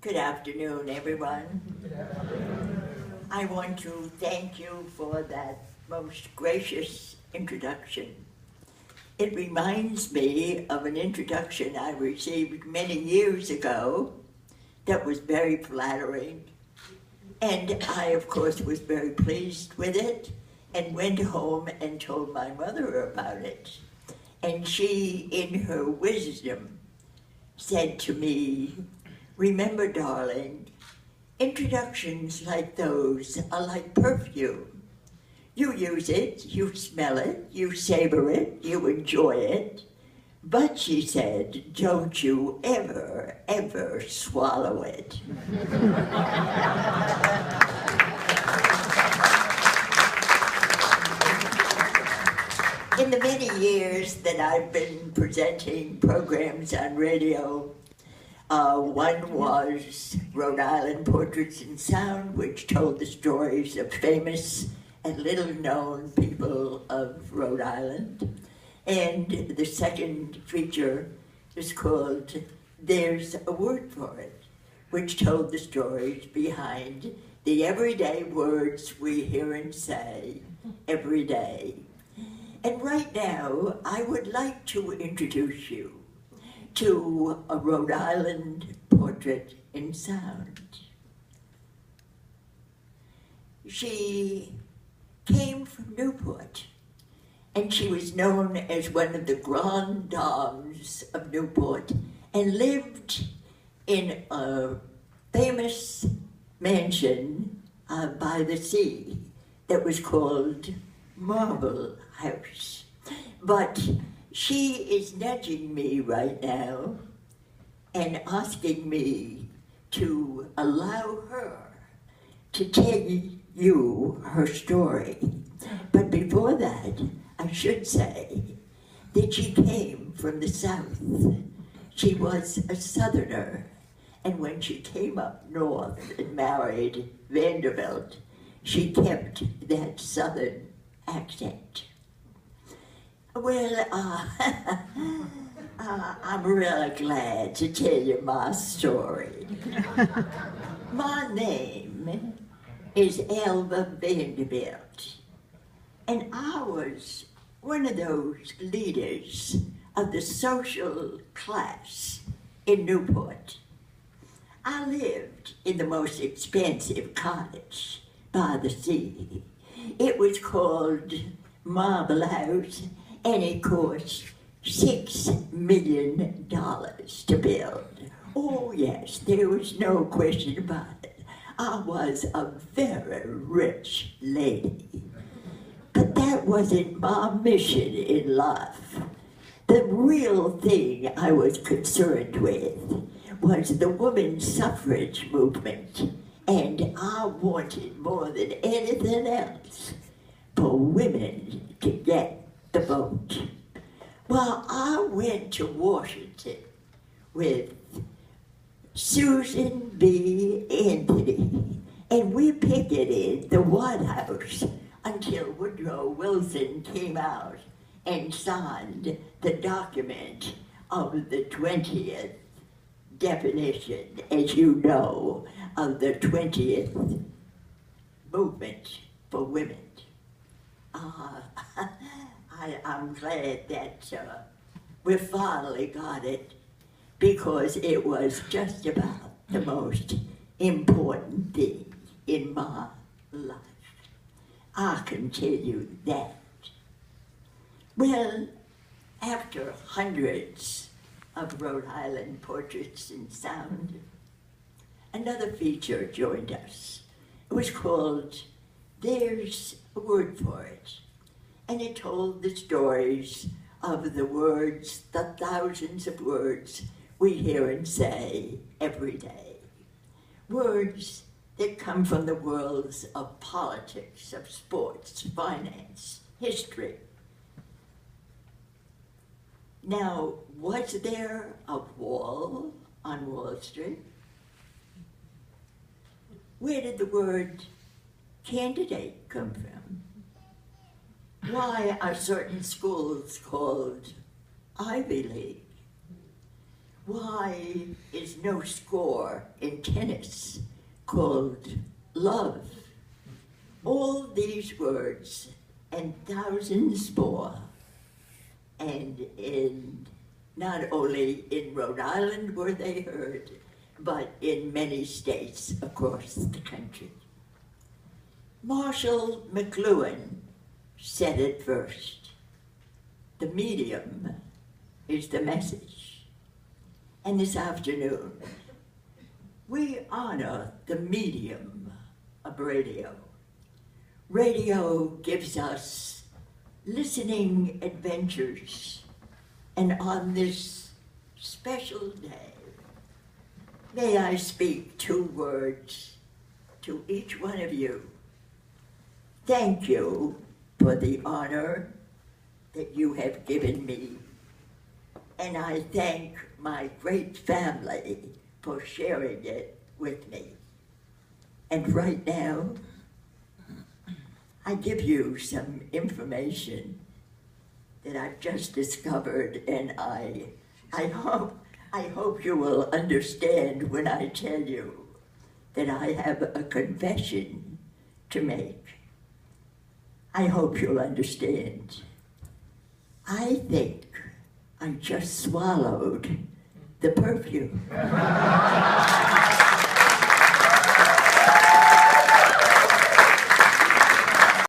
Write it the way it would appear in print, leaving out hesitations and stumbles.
Good afternoon, everyone. I want to thank you for that most gracious introduction. It reminds me of an introduction I received many years ago that was very flattering. And I, of course, was very pleased with it and went home and told my mother about it. And she, in her wisdom, said to me, "Remember, darling, introductions like those are like perfume. You use it, you smell it, you savor it, you enjoy it. But," she said, "don't you ever, ever swallow it." In the many years that I've been presenting programs on radio, one was Rhode Island Portraits in Sound, which told the stories of famous and little-known people of Rhode Island. And the second feature is called There's a Word for It, which told the stories behind the everyday words we hear and say every day. And right now, I would like to introduce you to a Rhode Island portrait in sound. She came from Newport, and she was known as one of the grandes dames of Newport and lived in a famous mansion by the sea that was called Marble House. But she is nudging me right now and asking me to allow her to tell you her story. But before that, I should say that she came from the South. She was a Southerner, and when she came up north and married Vanderbilt, she kept that Southern accent. Well, I'm really glad to tell you my story. My name is Elva Vanderbilt, and I was one of those leaders of the social class in Newport. I lived in the most expensive cottage by the sea. It was called Marble House, and it cost $6 million to build. Oh yes, there was no question about it. I was a very rich lady. But that wasn't my mission in life. The real thing I was concerned with was the women's suffrage movement, and I wanted more than anything else for women to get the vote. Well, I went to Washington with Susan B. Anthony, and we picketed the White House until Woodrow Wilson came out and signed the document of the 20th definition, as you know, of the 20th movement for women. I'm glad that we finally got it, because it was just about the most important thing in my life. I can tell you that. Well, after hundreds of Rhode Island portraits in sound, another feature joined us. It was called There's a Word for It. And it told the stories of the words, the thousands of words we hear and say every day. Words that come from the worlds of politics, of sports, finance, history. Now, was there a wall on Wall Street? Where did the word candidate come from? Why are certain schools called Ivy League? Why is no score in tennis called love? All these words and thousands more, and not only in Rhode Island were they heard, but in many states across the country. Marshall McLuhan said it first. The medium is the message. And this afternoon, we honor the medium of radio. Radio gives us listening adventures, and on this special day, may I speak 2 words to each one of you. Thank you for the honor that you have given me, and I thank my great family for sharing it with me. And right now, I give you some information that I've just discovered, and I hope you will understand when I tell you that I have a confession to make. I hope you'll understand. I think I just swallowed the perfume.